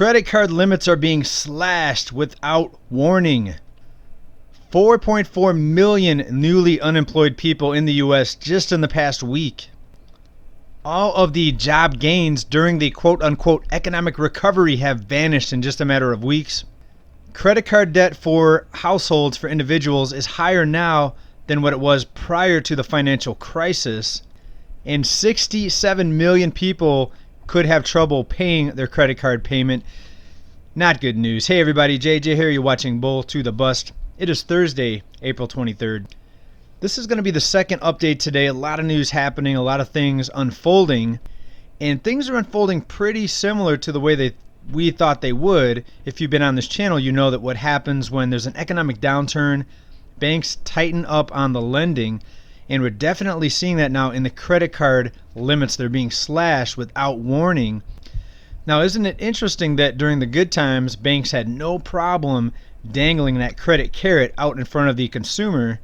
Credit card limits are being slashed without warning. 4.4 million newly unemployed people in the U.S. just in the past week. All of the job gains during the quote-unquote economic recovery have vanished in just a matter of weeks. Credit card debt for households, for individuals, is higher now than what it was prior to the financial crisis. And 67 million people could have trouble paying their credit card payment. Not good news. Hey everybody, JJ here. You're watching Bull to the Bust. It is Thursday, April 23rd. This is going to be the second update today. A lot of news happening, a lot of things unfolding, and things are unfolding pretty similar to the way we thought they would. If you've been on this channel, you know that what happens when there's an economic downturn, banks tighten up on the lending, and we're definitely seeing that now in the credit card limits. They're being slashed without warning. Now, isn't it interesting that during the good times, banks had no problem dangling that credit carrot out in front of the consumer,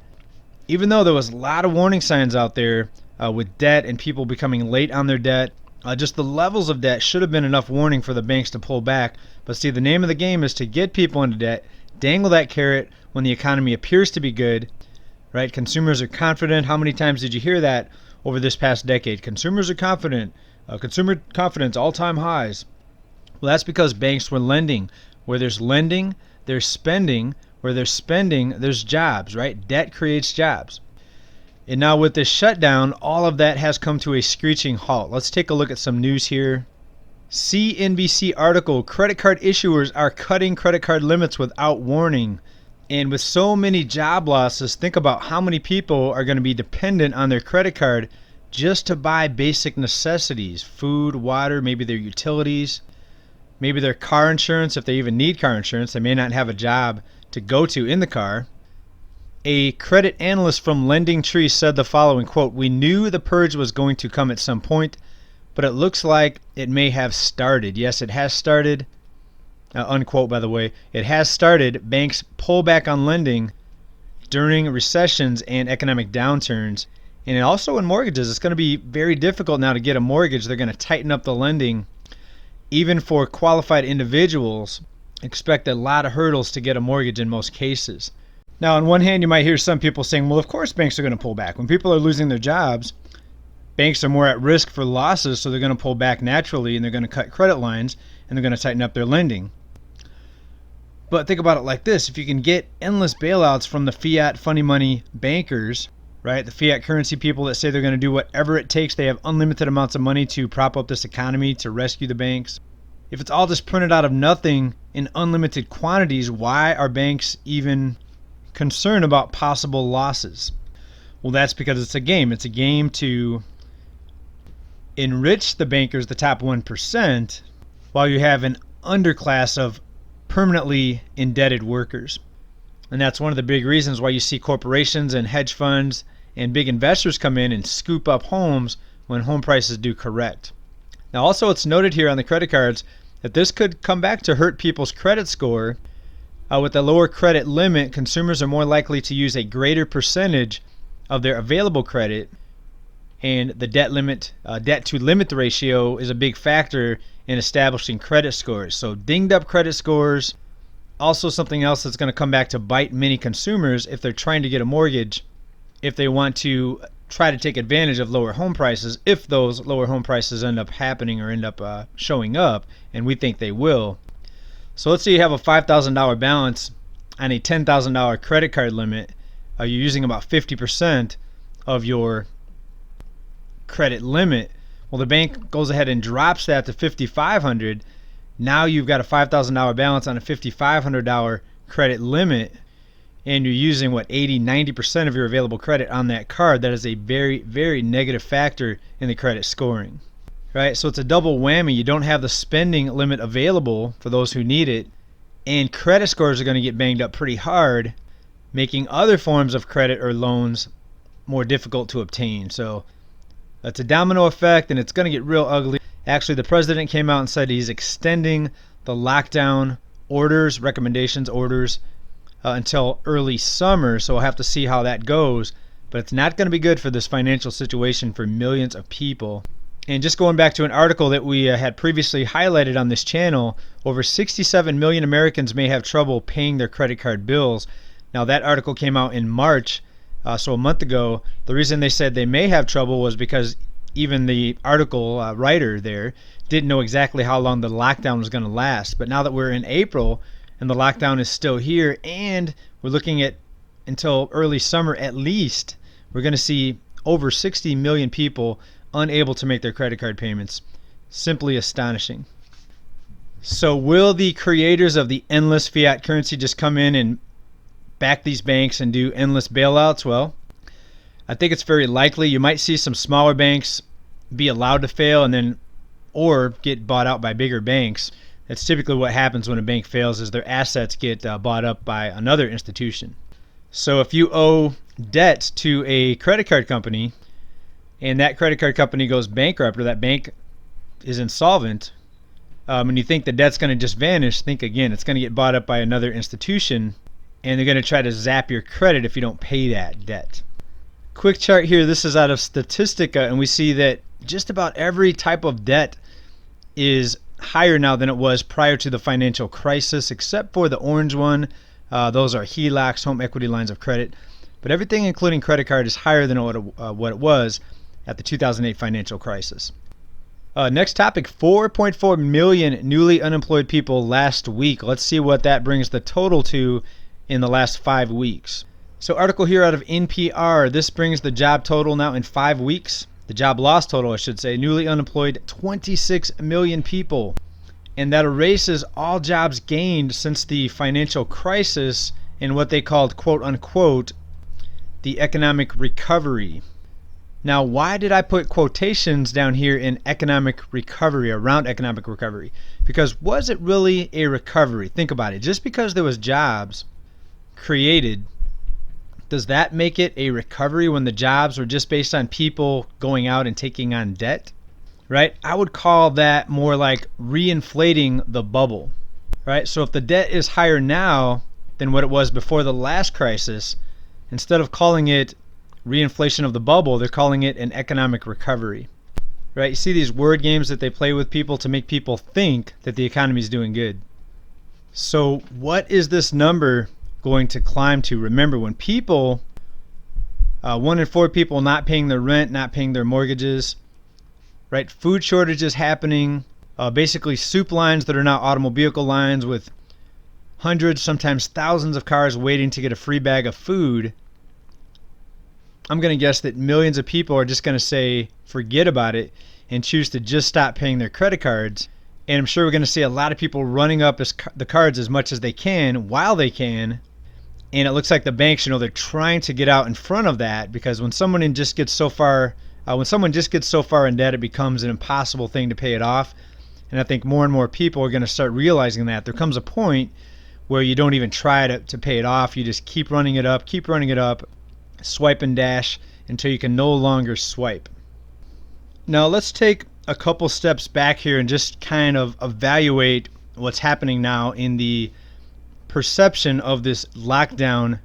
even though there was a lot of warning signs out there with debt and people becoming late on their debt. Just the levels of debt should have been enough warning for the banks to pull back. But see, the name of the game is to get people into debt, dangle that carrot when the economy appears to be good, right? Consumers are confident. How many times did you hear that over this past decade? Consumers are confident. Consumer confidence, all-time highs. Well, that's because banks were lending. Where there's lending, there's spending. Where there's spending, there's jobs, right? Debt creates jobs. And now with this shutdown, all of that has come to a screeching halt. Let's take a look at some news here. CNBC article, credit card issuers are cutting credit card limits without warning. And with so many job losses, think about how many people are going to be dependent on their credit card just to buy basic necessities, food, water, maybe their utilities, maybe their car insurance. If they even need car insurance, they may not have a job to go to in the car. A credit analyst from LendingTree said the following, quote, "We knew the purge was going to come at some point, but it looks like it may have started." Yes, it has started. Unquote, by the way. It has started. Banks pull back on lending during recessions and economic downturns. And also in mortgages, it's going to be very difficult now to get a mortgage. They're going to tighten up the lending. Even for qualified individuals, expect a lot of hurdles to get a mortgage in most cases. Now, on one hand, you might hear some people saying, well, of course banks are going to pull back. When people are losing their jobs, banks are more at risk for losses, so they're going to pull back naturally, and they're going to cut credit lines, and they're going to tighten up their lending. But think about it like this. If you can get endless bailouts from the fiat funny money bankers, right, the fiat currency people that say they're going to do whatever it takes, they have unlimited amounts of money to prop up this economy, to rescue the banks. If it's all just printed out of nothing in unlimited quantities, why are banks even concerned about possible losses? Well, that's because it's a game. It's a game to enrich the bankers, the top 1%, while you have an underclass of permanently indebted workers. And that's one of the big reasons why you see corporations and hedge funds and big investors come in and scoop up homes when home prices do correct. Now, also, it's noted here on the credit cards that this could come back to hurt people's credit score. With a lower credit limit, consumers are more likely to use a greater percentage of their available credit, and the debt to limit ratio is a big factor in establishing credit scores. So dinged up credit scores, also something else that's going to come back to bite many consumers if they're trying to get a mortgage, if they want to try to take advantage of lower home prices, if those lower home prices end up happening or end up showing up, and we think they will. So let's say you have a $5,000 balance on a $10,000 credit card limit. You're using about 50% of your credit limit. Well, the bank goes ahead and drops that to $5,500. Now you've got a $5,000 balance on a $5,500 credit limit, and you're using, 80-90% of your available credit on that card. That is a very, very negative factor in the credit scoring, right? So it's a double whammy. You don't have the spending limit available for those who need it, and credit scores are going to get banged up pretty hard, making other forms of credit or loans more difficult to obtain. So that's a domino effect, and it's going to get real ugly. Actually, the president came out and said he's extending the lockdown orders, recommendations, orders, until early summer. So we'll have to see how that goes. But it's not going to be good for this financial situation for millions of people. And just going back to an article that we had previously highlighted on this channel, over 67 million Americans may have trouble paying their credit card bills. Now that article came out in March, so a month ago. The reason they said they may have trouble was because even the article writer there didn't know exactly how long the lockdown was going to last. But now that we're in April and the lockdown is still here, and we're looking at until early summer at least, we're going to see over 60 million people unable to make their credit card payments. Simply astonishing. So will the creators of the endless fiat currency just come in and back these banks and do endless bailouts? Well, I think it's very likely. You might see some smaller banks be allowed to fail and then or get bought out by bigger banks. That's typically what happens when a bank fails, is their assets get bought up by another institution. So if you owe debt to a credit card company and that credit card company goes bankrupt or that bank is insolvent, and you think the debt's going to just vanish, think again. It's going to get bought up by another institution, and they're going to try to zap your credit if you don't pay that debt. Quick chart here. This is out of Statistica, and we see that just about every type of debt is higher now than it was prior to the financial crisis, except for the orange one. Those are HELOCs, home equity lines of credit. But everything, including credit card, is higher than what it was at the 2008 financial crisis. Next topic, 4.4 million newly unemployed people last week. Let's see what that brings the total to in the last 5 weeks. So article here out of NPR. This brings the job total now in 5 weeks. The job loss total, I should say, newly unemployed 26 million people. And that erases all jobs gained since the financial crisis in what they called, quote unquote, the economic recovery. Now, why did I put quotations down here in economic recovery, around economic recovery? Because was it really a recovery? Think about it. Just because there was jobs created, does that make it a recovery when the jobs were just based on people going out and taking on debt? Right? I would call that more like reinflating the bubble. Right? So if the debt is higher now than what it was before the last crisis, instead of calling it reinflation of the bubble, they're calling it an economic recovery. Right? You see these word games that they play with people to make people think that the economy is doing good. So what is this number going to climb to? Remember, when people, 1 in 4 people not paying their rent, not paying their mortgages, right? Food shortages happening, basically soup lines that are now automobile lines with hundreds, sometimes thousands of cars waiting to get a free bag of food. I'm going to guess that millions of people are just going to say forget about it and choose to just stop paying their credit cards. And I'm sure we're going to see a lot of people running up the cards as much as they can while they can. And it looks like the banks, they're trying to get out in front of that, because when someone just gets so far in debt, it becomes an impossible thing to pay it off. And I think more and more people are going to start realizing that there comes a point where you don't even try to pay it off. You just keep running it up, swipe and dash until you can no longer swipe. Now let's take a couple steps back here and just kind of evaluate what's happening now in the perception of this lockdown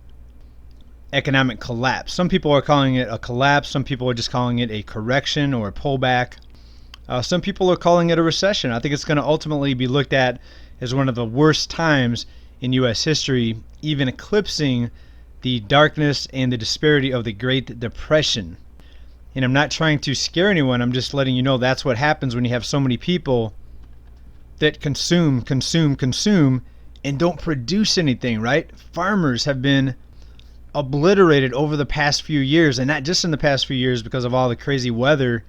economic collapse. Some people are calling it a collapse. Some people are just calling it a correction or a pullback. Some people are calling it a recession. I think it's going to ultimately be looked at as one of the worst times in U.S. history, even eclipsing the darkness and the disparity of the Great Depression. And I'm not trying to scare anyone. I'm just letting you know that's what happens when you have so many people that consume, and don't produce anything, right? Farmers have been obliterated over the past few years, and not just in the past few years because of all the crazy weather,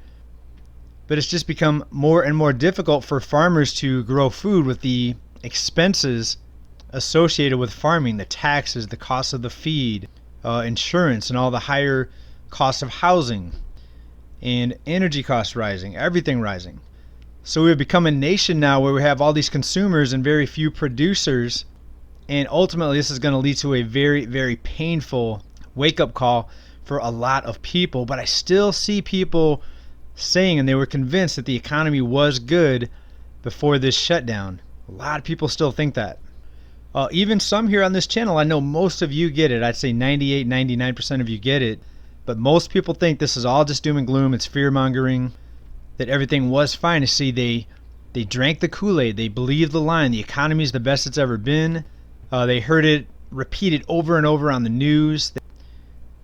but it's just become more and more difficult for farmers to grow food with the expenses associated with farming, the taxes, the cost of the feed, insurance, and all the higher costs of housing, and energy costs rising, everything rising. So we've become a nation now where we have all these consumers and very few producers, and ultimately this is going to lead to a very, very painful wake-up call for a lot of people. But I still see people saying, and they were convinced, that the economy was good before this shutdown. A lot of people still think that. Even some here on this channel, I know most of you get it. I'd say 98, 99% of you get it. But most people think this is all just doom and gloom. It's fear-mongering. that everything was fine. You see, they drank the Kool-Aid. They believed the line. The economy is the best it's ever been. They heard it repeated over and over on the news.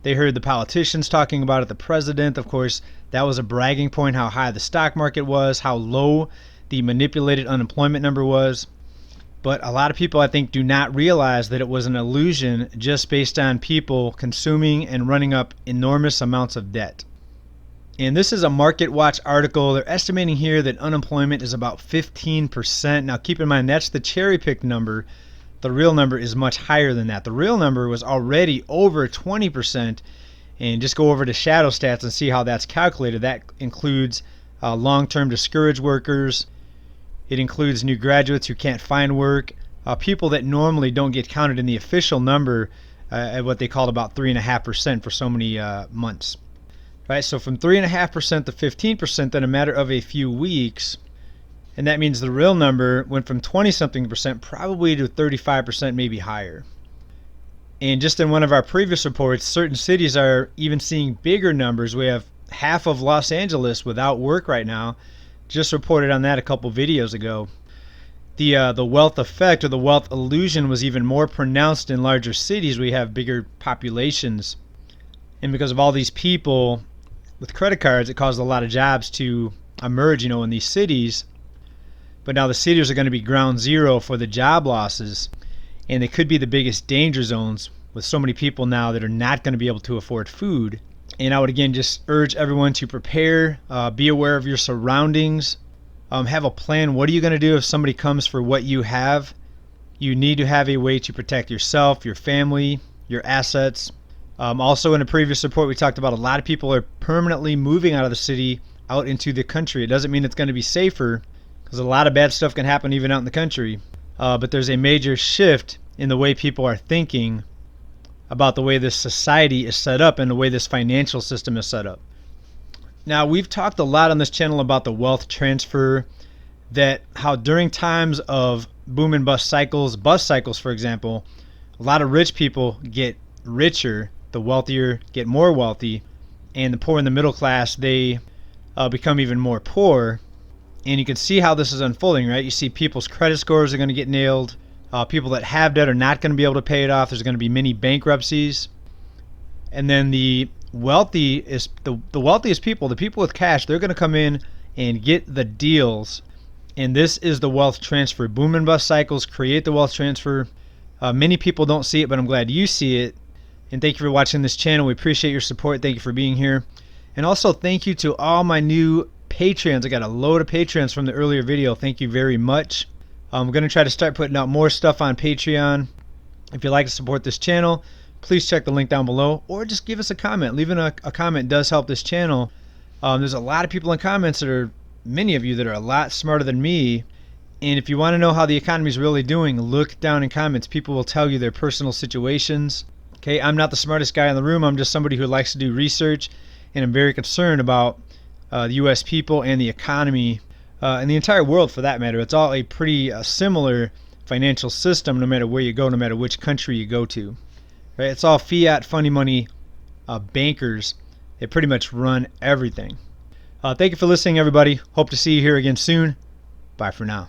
They heard the politicians talking about it, the president. Of course, that was a bragging point, how high the stock market was, how low the manipulated unemployment number was. But a lot of people, I think, do not realize that it was an illusion just based on people consuming and running up enormous amounts of debt. And this is a Market Watch article. They're estimating here that unemployment is about 15%. Now, keep in mind, that's the cherry-picked number. The real number is much higher than that. The real number was already over 20%. And just go over to Shadow Stats and see how that's calculated. That includes long-term discouraged workers. It includes new graduates who can't find work. People that normally don't get counted in the official number at what they called about 3.5% for so many months. Right, so from 3.5% to 15% in a matter of a few weeks. And that means the real number went from 20-something% probably to 35%, maybe higher. And just in one of our previous reports, certain cities are even seeing bigger numbers. We have half of Los Angeles without work right now. Just reported on that a couple videos ago. The wealth effect, or the wealth illusion, was even more pronounced in larger cities. We have bigger populations. And because of all these people with credit cards, it caused a lot of jobs to emerge, in these cities. But now the cities are going to be ground zero for the job losses, and they could be the biggest danger zones with so many people now that are not going to be able to afford food. And I would again just urge everyone to prepare, be aware of your surroundings, have a plan. What are you going to do if somebody comes for what you have? You need to have a way to protect yourself, your family, your assets. Also, in a previous report, we talked about a lot of people are permanently moving out of the city out into the country. It doesn't mean it's going to be safer, because a lot of bad stuff can happen even out in the country. But there's a major shift in the way people are thinking about the way this society is set up and the way this financial system is set up. Now, we've talked a lot on this channel about the wealth transfer, that how during times of boom and bust cycles, for example, a lot of rich people get richer, the wealthier get more wealthy, and the poor in the middle class, they become even more poor. And you can see how this is unfolding, right? You see people's credit scores are going to get nailed. People that have debt are not going to be able to pay it off. There's going to be many bankruptcies. And then the wealthiest people, the people with cash, they're going to come in and get the deals. And this is the wealth transfer. Boom and bust cycles create the wealth transfer. Many people don't see it, but I'm glad you see it. And thank you for watching this channel. We appreciate your support. Thank you for being here. And also thank you to all my new Patreons. I got a load of Patreons from the earlier video. Thank you very much. I'm going to try to start putting out more stuff on Patreon. If you'd like to support this channel, please check the link down below, or just give us a comment. Leaving a comment does help this channel. There's a lot of people in comments many of you that are a lot smarter than me. And if you want to know how the economy is really doing, look down in comments. People will tell you their personal situations. Okay, I'm not the smartest guy in the room. I'm just somebody who likes to do research, and I'm very concerned about the U.S. people and the economy, and the entire world for that matter. It's all a pretty similar financial system, no matter where you go, no matter which country you go to. Right? It's all fiat, funny money, bankers. They pretty much run everything. Thank you for listening, everybody. Hope to see you here again soon. Bye for now.